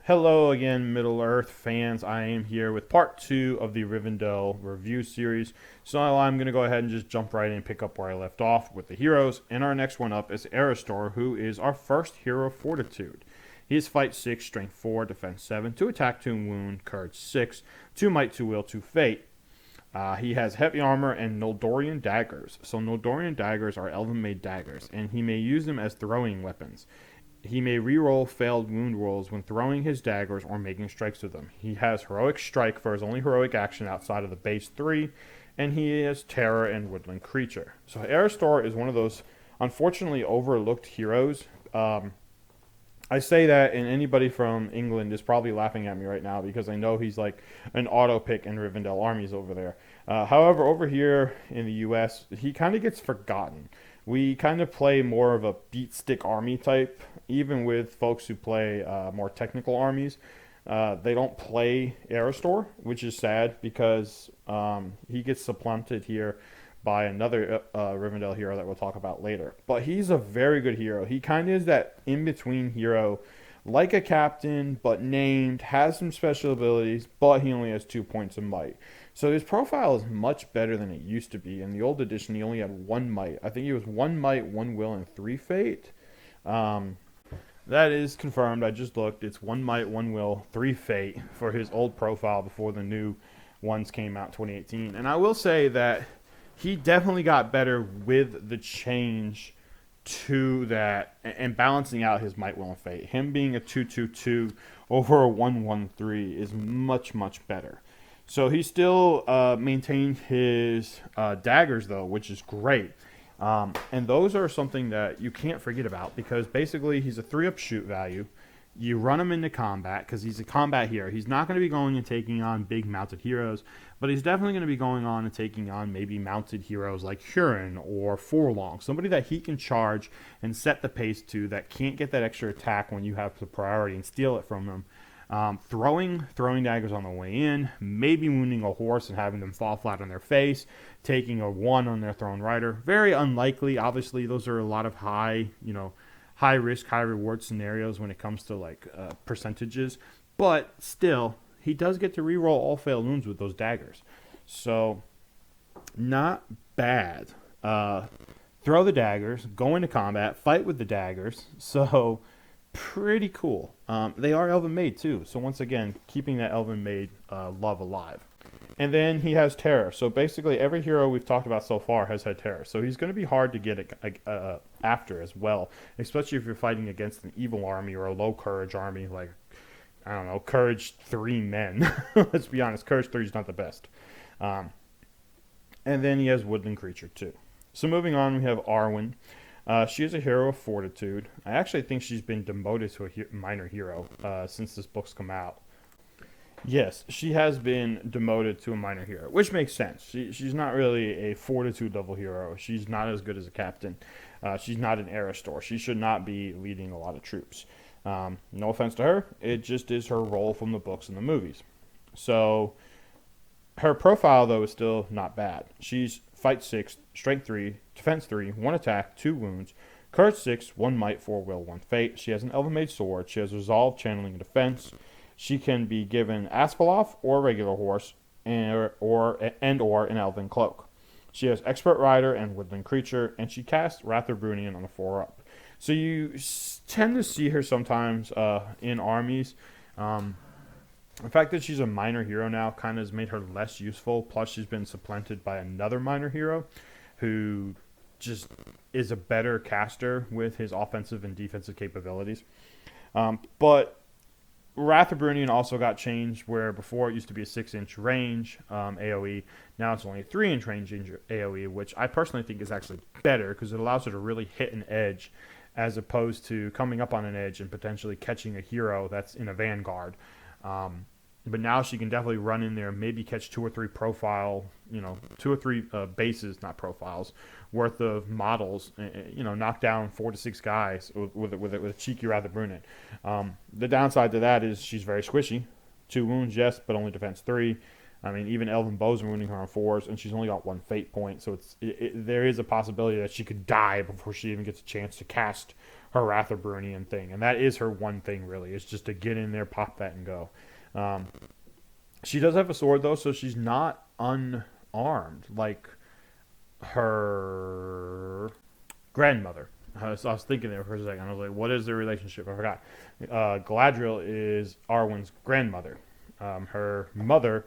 Hello again, Middle Earth fans. I am here with part 2 of the Rivendell Review Series. So I'm going to go ahead and just jump right in and pick up where I left off with the heroes. And our next one up is Erestor, who is our first hero of Fortitude. He is Fight 6, Strength 4, Defense 7, 2 Attack, 2 Wound, Courage 6, 2 Might, 2 Will, 2 Fate. He has heavy armor and Noldorian daggers. So Noldorian daggers are elven-made daggers, and he may use them as throwing weapons. He may reroll failed wound rolls when throwing his daggers or making strikes with them. He has Heroic Strike for his only heroic action outside of the base 3, and he has Terror and Woodland Creature. So Erestor is one of those unfortunately overlooked heroes. I say that, and anybody from England is probably laughing at me right now because I know he's like an auto pick in Rivendell armies over there. However, over here in the US, he kind of gets forgotten. We kind of play more of a beat stick army type, even with folks who play more technical armies. They don't play Erestor, which is sad because he gets supplanted here by another Rivendell hero that we'll talk about later. But he's a very good hero. He kind of is that in-between hero, like a captain, but named, has some special abilities, but he only has 2 points of might. So his profile is much better than it used to be. In the old edition, he only had 1 might. I think he was 1 might, 1 will, and 3 fate. That is confirmed. I just looked. It's 1 might, 1 will, 3 fate for his old profile before the new ones came out in 2018. And I will say that he definitely got better with the change to that and balancing out his might, will, and fate. Him being a 2/2/2 over a 1/1/3 is much, much better. So he still maintained his daggers, though, which is great. And those are something that you can't forget about because basically he's a 3-up shoot value. You run him into combat because he's a combat hero. He's not going to be going and taking on big mounted heroes, but he's definitely going to be going on and taking on maybe mounted heroes like Huron or Forlong, somebody that he can charge and set the pace to that can't get that extra attack when you have the priority and steal it from them. Throwing daggers on the way in, maybe wounding a horse and having them fall flat on their face, taking a 1 on their thrown rider. Very unlikely. Obviously, those are a lot of high risk, high reward scenarios when it comes to percentages. But still, he does get to reroll all failed wounds with those daggers. So, not bad. Throw the daggers, go into combat, fight with the daggers. So, pretty cool. They are elven made too. So once again, keeping that elven made love alive. And then he has terror. So basically every hero we've talked about so far has had terror. So he's going to be hard to get after as well, especially if you're fighting against an evil army or a low courage army like, I don't know, courage 3 men. Let's be honest, courage 3 is not the best. And then he has woodland creature too. So moving on, we have Arwen. She is a hero of Fortitude. I actually think she's been demoted to a minor hero since this book's come out. Yes, she has been demoted to a minor hero, which makes sense. She's not really a Fortitude level hero. She's not as good as a captain. She's not an Erestor. She should not be leading a lot of troops. No offense to her. It just is her role from the books and the movies. So her profile, though, is still not bad. She's Fight 6, Strength 3, Defense 3, 1 Attack, 2 Wounds, Courage 6, 1 Might, 4 Will, 1 Fate. She has an Elven-made sword. She has Resolve, Channeling, and Defense. She can be given Asphaloth or a regular horse, or an Elven cloak. She has Expert Rider and Woodland Creature, and she casts Wrath of Brunion on a 4-up. So you tend to see her sometimes in armies. The fact that she's a minor hero now kind of has made her less useful. Plus, she's been supplanted by another minor hero who just is a better caster with his offensive and defensive capabilities. But Wrath of Brunion also got changed where before it used to be a 6-inch range AoE. Now it's only a 3-inch range AoE, which I personally think is actually better because it allows her to really hit an edge as opposed to coming up on an edge and potentially catching a hero that's in a vanguard. But now she can definitely run in there, maybe catch 2 or 3 2 or 3 bases, not profiles, worth of models, knock down 4 to 6 guys with a cheeky Wrath of Brunion. The downside to that is she's very squishy. 2 wounds, yes, but only defense 3. I mean, even Elven Bow's wounding her on 4s, and she's only got 1 fate point, so there is a possibility that she could die before she even gets a chance to cast her Wrath of Brunian thing, and that is her one thing, really, is just to get in there, pop that, and go. She does have a sword, though, so she's not unarmed like her grandmother. I was thinking there for a second. I was like, what is their relationship? I forgot. Galadriel is Arwen's grandmother. Her mother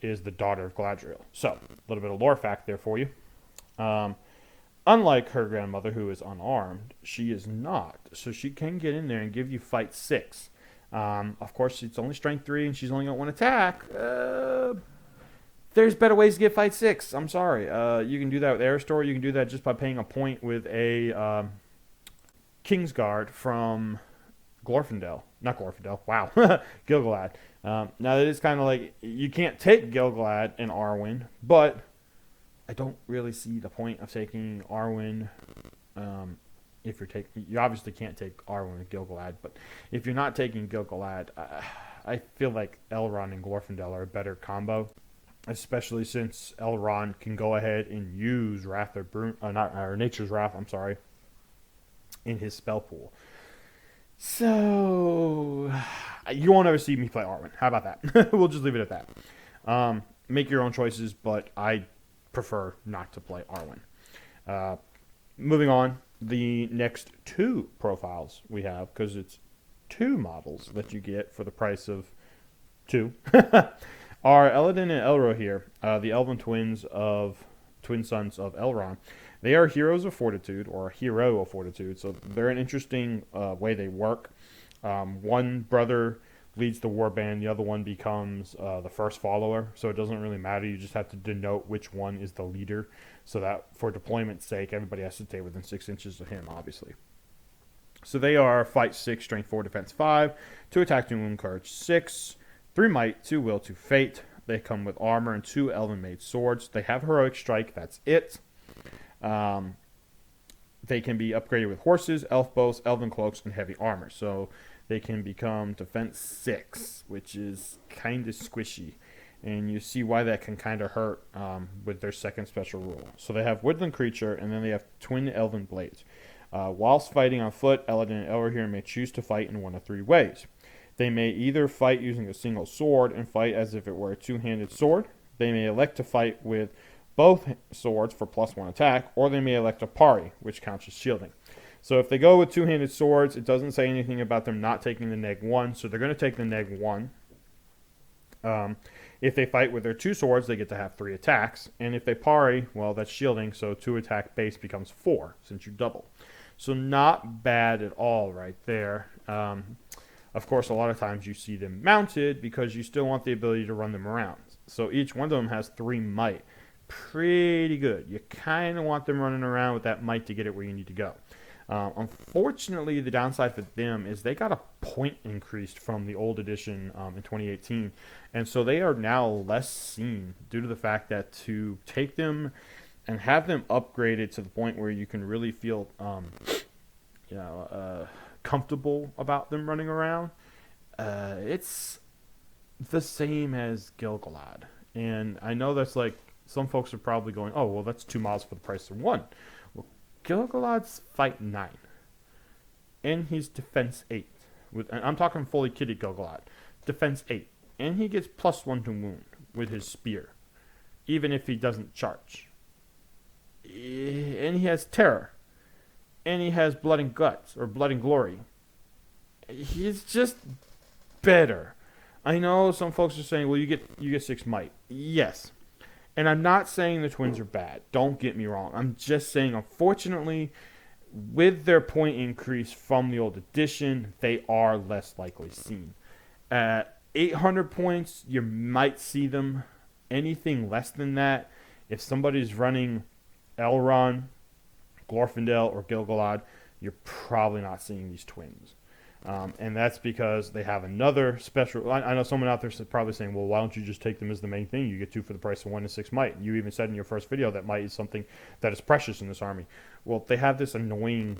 is the daughter of Galadriel. So, a little bit of lore fact there for you. Unlike her grandmother, who is unarmed, she is not. So she can get in there and give you fight 6. Of course, it's only strength 3, and she's only got 1 attack. There's better ways to get fight 6. I'm sorry. You can do that with Erestor. You can do that just by paying a point with a Kingsguard from Glorfindel. Not Glorfindel. Wow. Gilgalad. Now, it is kind of like, you can't take Gilgalad and Arwen, but I don't really see the point of taking Arwen. If you're taking, you obviously can't take Arwen and Gilgalad, but if you're not taking Gilgalad, I feel like Elrond and Glorfindel are a better combo, especially since Elrond can go ahead and use Nature's Wrath, in his spell pool. So, you won't ever see me play Arwen. How about that? We'll just leave it at that. Make your own choices, but I prefer not to play Arwen. Moving on, the next 2 profiles we have, because it's 2 models that you get for the price of 2, are Elladan and Elrohir, the elven twin sons of Elrond. They are heroes of fortitude, or a hero of fortitude, so they're an interesting way they work. One brother leads the warband, the other one becomes the first follower, so it doesn't really matter. You just have to denote which one is the leader, so that for deployment's sake, everybody has to stay within 6 inches of him, obviously. So they are fight 6, strength 4, defense 5, 2 attack, 2 wound, courage 6, 3 might, 2 will, 2 fate. They come with armor and 2 elven made swords. They have heroic strike, that's it. They can be upgraded with horses, elf bows, elven cloaks, and heavy armor. So they can become defense 6, which is kind of squishy. And you see why that can kind of hurt with their second special rule. So they have woodland creature, and then they have twin elven blades. Whilst fighting on foot, Elladan and Elrohir may choose to fight in one of 3 ways. They may either fight using a single sword and fight as if it were a 2-handed sword. They may elect to fight with both swords for +1 attack, or they may elect to parry, which counts as shielding. So if they go with 2-handed swords, it doesn't say anything about them not taking the -1, so they're going to take the -1. If they fight with their 2 swords, they get to have 3 attacks, and if they parry, well, that's shielding, so 2 attack base becomes 4, since you double. So not bad at all right there. Of course, a lot of times you see them mounted because you still want the ability to run them around. So each one of them has 3 might. Pretty good. You kind of want them running around with that might to get it where you need to go. Unfortunately, the downside for them is they got a point increased from the old edition in 2018, and so they are now less seen due to the fact that to take them and have them upgraded to the point where you can really feel comfortable about them running around, it's the same as Gilgalad. And I know that's like, some folks are probably going, oh, well, that's 2 miles for the price of 1. Well, Gilgalad's fight 9. And he's defense 8. And I'm talking fully kitted Gilgalad. Defense 8. And he gets +1 to wound with his spear, even if he doesn't charge. And he has terror. And he has blood and guts, or blood and glory. He's just better. I know some folks are saying, well, you get 6 might. Yes. And I'm not saying the twins are bad. Don't get me wrong. I'm just saying, unfortunately, with their point increase from the old edition, they are less likely seen. At 800 points, you might see them. Anything less than that, if somebody's running Elrond, Glorfindel, or Gilgalad, you're probably not seeing these twins. And that's because they have another special. I know someone out there is probably saying, well, why don't you just take them as the main thing? You get 2 for the price of 1 and 6 might. And you even said in your first video that might is something that is precious in this army. Well, they have this annoying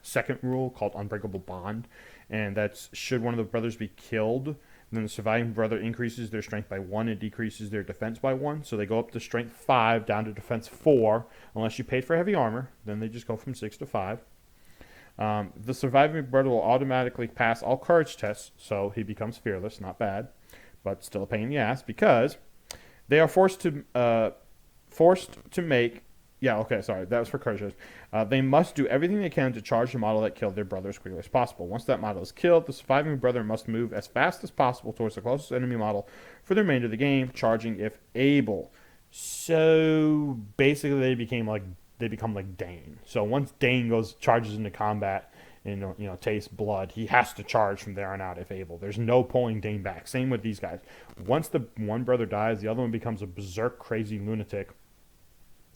second rule called Unbreakable Bond. And that's, should one of the brothers be killed, Then the surviving brother increases their strength by 1 and decreases their defense by 1. So they go up to strength 5 down to defense 4. Unless you paid for heavy armor, then they just go from 6 to 5. The surviving brother will automatically pass all courage tests, so he becomes fearless. Not bad, but still a pain in the ass because they are forced to make. Yeah, okay, sorry, that was for courage tests. They must do everything they can to charge the model that killed their brother as quickly as possible. Once that model is killed, the surviving brother must move as fast as possible towards the closest enemy model for the remainder of the game, charging if able. So basically, they become like Dane. So once Dane charges into combat and tastes blood, he has to charge from there on out if able. There's no pulling Dane back. Same with these guys. Once the one brother dies, the other one becomes a berserk crazy lunatic.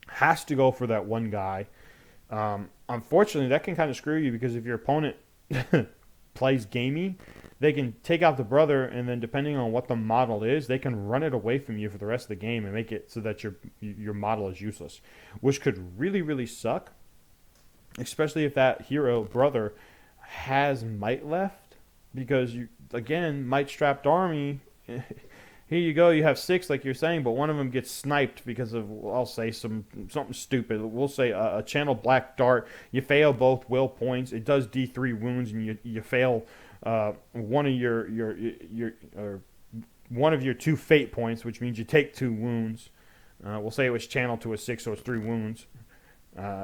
Has to go for that one guy. Unfortunately, that can kind of screw you because if your opponent plays gamey, they can take out the brother, and then depending on what the model is, they can run it away from you for the rest of the game and make it so that your model is useless, which could really, really suck, especially if that hero brother has might left, because might-strapped army. Here you go, you have 6 like you're saying, but one of them gets sniped because of, I'll say, something stupid. We'll say a channel black dart. You fail both will points. It does D3 wounds, and you fail one of your 2 fate points, which means you take 2 wounds. We'll say it was channeled to a 6, so it's 3 wounds.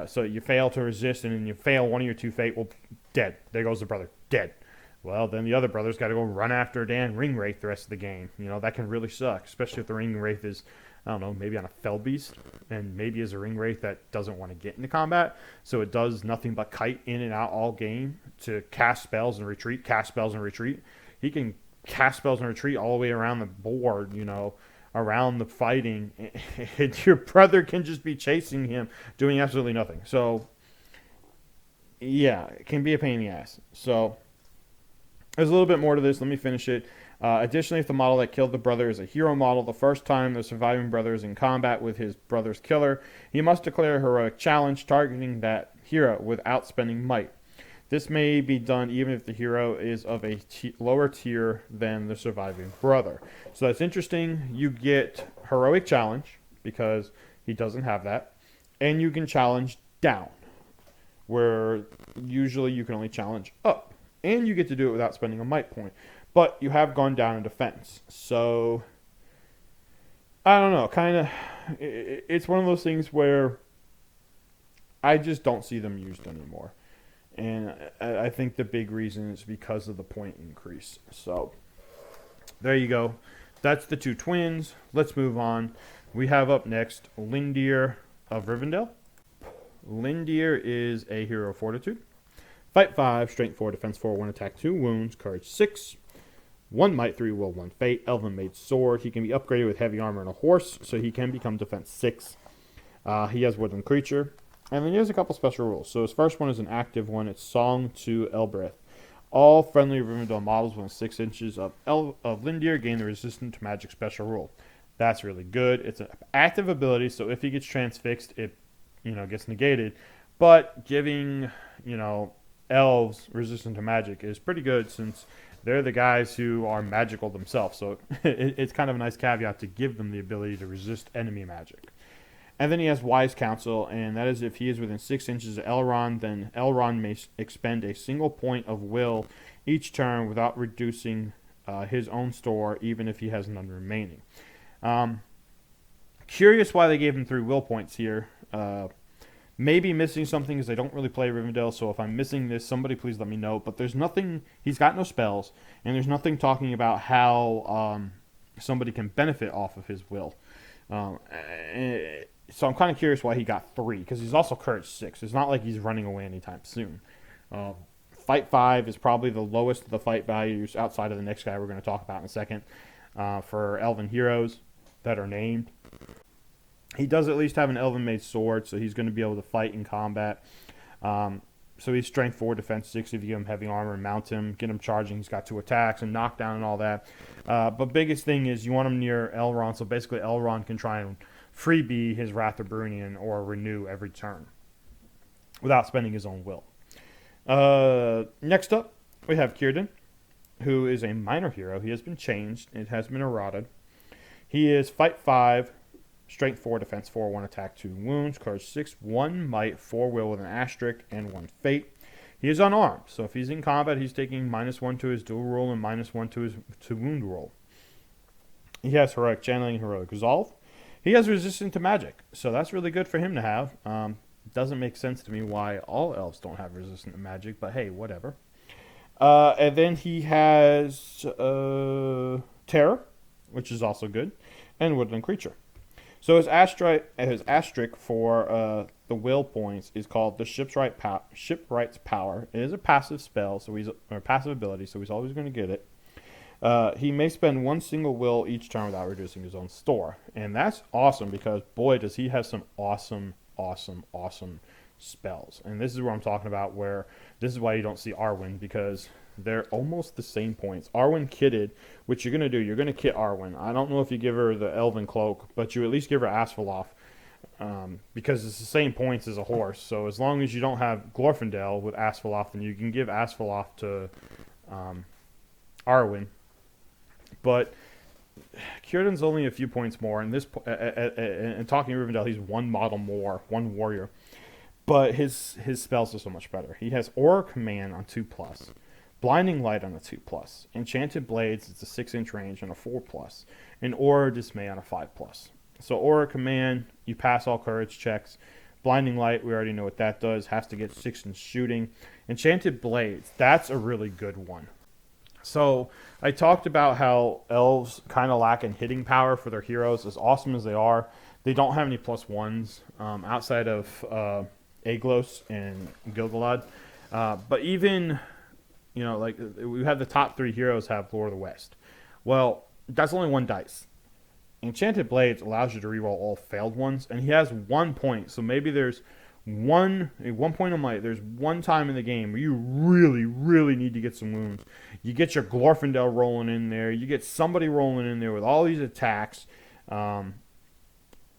So you fail to resist, and then you fail one of your 2 fate. Well, dead. There goes the brother. Dead. Well, then the other brother's got to go run after a damn ring wraith the rest of the game. That can really suck, especially if the ring wraith is, I don't know, maybe on a fell beast, and maybe is a ring wraith that doesn't want to get into combat, so it does nothing but kite in and out all game to cast spells and retreat, He can cast spells and retreat all the way around the board, around the fighting, and your brother can just be chasing him, doing absolutely nothing. So, yeah, it can be a pain in the ass. So there's a little bit more to this. Let me finish it. Additionally, if the model that killed the brother is a hero model, the first time the surviving brother is in combat with his brother's killer, he must declare a heroic challenge targeting that hero without spending might. This may be done even if the hero is of a lower tier than the surviving brother. So that's interesting. You get heroic challenge because he doesn't have that, and you can challenge down, where usually you can only challenge up. And you get to do it without spending a might point. But you have gone down in defense. So, I don't know. Kind of, it's one of those things where I just don't see them used anymore. And I think the big reason is because of the point increase. So, there you go. That's the 2 twins. Let's move on. We have up next Lindir of Rivendell. Lindir is a hero of fortitude. Fight 5, strength 4, defense 4, 1 attack, 2 wounds, courage 6, 1 might, 3 will, 1 fate, elven made sword. He can be upgraded with heavy armor and a horse, so he can become defense 6. He has woodland creature. And then he has a couple special rules. So his first one is an active one. It's Song to Elbreth. All friendly Rivendell models within 6 inches of Lindir gain the resistant to magic special rule. That's really good. It's an active ability, so if he gets transfixed, it gets negated. But giving, elves resistant to magic is pretty good since they're the guys who are magical themselves. So it's kind of a nice caveat to give them the ability to resist enemy magic. And then he has Wise Counsel, and that is if he is within 6 inches of Elrond, then Elrond may expend a single point of will each turn without reducing his own store, even if he has none remaining. Curious why they gave him 3 will points here. Maybe missing something because I don't really play Rivendell, so if I'm missing this, somebody please let me know. But there's nothing, he's got no spells, and there's nothing talking about how somebody can benefit off of his will. So I'm kind of curious why he got 3, because he's also courage 6. It's not like he's running away anytime soon. Fight 5 is probably the lowest of the fight values outside of the next guy we're going to talk about in a second for elven heroes that are named. He does at least have an elven-made sword, so he's going to be able to fight in combat. So he's strength 4, defense 6 if you give him heavy armor and mount him, get him charging. He's got 2 attacks and knockdown and all that. But biggest thing is you want him near Elrond, so basically Elrond can try and freebie his Wrath of Brunion or renew every turn without spending his own will. Next up, we have Cirdan, who is a minor hero. He has been changed. It has been errated. He is Fight 5, Strength 4, Defense 4, 1 Attack, 2 Wounds, Courage 6, 1 Might, 4 Will with an Asterisk, and 1 Fate. He is unarmed, so if he's in combat, he's taking -1 to his dual roll and -1 to his wound roll. He has Heroic Channeling, Heroic Resolve. He has Resistance to Magic, so that's really good for him to have. Doesn't make sense to me why all elves don't have Resistance to Magic, but hey, whatever. And then he has Terror, which is also good, and Woodland Creature. So his asterisk for the will points is called the Shipwright's Power. It is a passive spell, or passive ability, so he's always going to get it. He may spend 1 single will each turn without reducing his own store. And that's awesome because, boy, does he have some awesome spells. And this is where I'm talking about where this is why you don't see Arwen, because they're almost the same points. Arwen kitted, which you're going to do, you're going to kit Arwen. I don't know if you give her the Elven Cloak, but you at least give her Asphaleth, because it's the same points as a horse. So as long as you don't have Glorfindel with Asphaleth, then you can give Asphaleth to Arwen. But Cirdan's only a few points more, and and talking Rivendell, he's 1 model more, 1 warrior. But his spells are so much better. He has Aura Command on 2+, Blinding Light on a 2+, Enchanted Blades, it's a 6-inch range on a 4+, and Aura Dismay on a 5+. So Aura Command, you pass all courage checks. Blinding Light, we already know what that does, has to get 6-inch shooting. Enchanted Blades, that's a really good one. So I talked about how elves kind of lack in hitting power for their heroes. As awesome as they are, they don't have any +1s outside of Aglos and Gilgalad. But even, like we have the top 3 heroes have Lord of the West. Well, that's only 1 dice. Enchanted Blades allows you to reroll all failed ones, and he has 1 point. So maybe there's one point of might. There's 1 time in the game where you really need to get some wounds. You get your Glorfindel rolling in there. You get somebody rolling in there with all these attacks.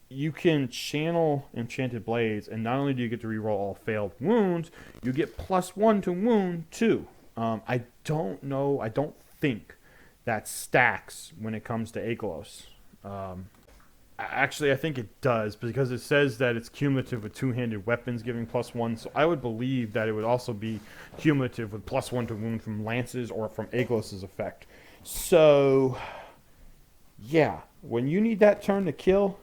You can channel Enchanted Blades, and not only do you get to reroll all failed wounds, you get +1 to wound too. I don't know. I don't think that stacks when it comes to Aglos. Actually, I think it does, because it says that it's cumulative with 2-handed weapons giving +1. So I would believe that it would also be cumulative with +1 to wound from lances or from Aglos' effect. So, yeah, when you need that turn to kill,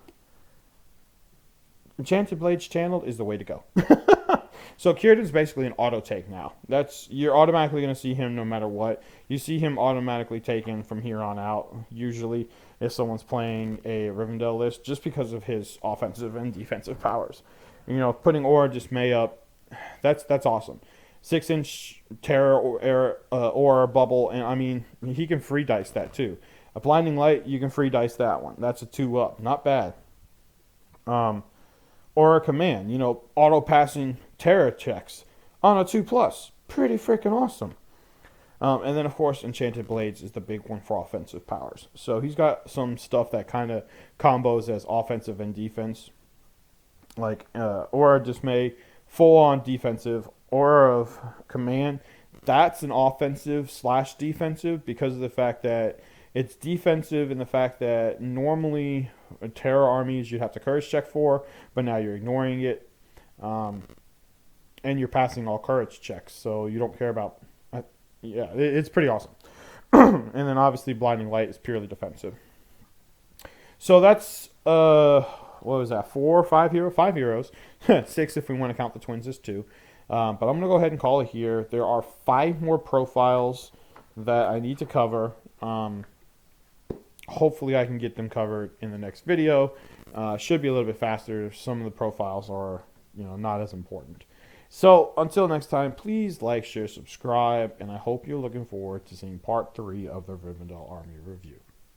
Enchanted Blades channeled is the way to go. So Cirdan's basically an auto take now. You're automatically going to see him no matter what. You see him automatically taken from here on out, usually if someone's playing a Rivendell list, just because of his offensive and defensive powers. Putting Aura Dismay up, that's awesome. 6-inch Terror or Bubble, and I mean, he can free dice that too. A Blinding Light, you can free dice that one. That's a 2-up, not bad. Aura Command, auto passing Terror checks on a 2+, pretty freaking awesome. And then, of course, Enchanted Blades is the big one for offensive powers. So he's got some stuff that kind of combos as offensive and defense. Like Aura Dismay, full-on defensive. Aura of Command, that's an offensive/defensive because of the fact that it's defensive in the fact that normally terror armies you'd have to courage check for, but now you're ignoring it. And you're passing all courage checks, so you don't care about... it's pretty awesome. And then obviously Blinding Light is purely defensive. So that's, what was that, 4 or 5 heroes? 5 heroes. 6 if we want to count the twins as 2. But I'm going to go ahead and call it here. There are 5 more profiles that I need to cover. Hopefully I can get them covered in the next video. Should be a little bit faster. Some of the profiles are, not as important. So until next time, please like, share, subscribe, and I hope you're looking forward to seeing part 3 of the Rivendell Army Review.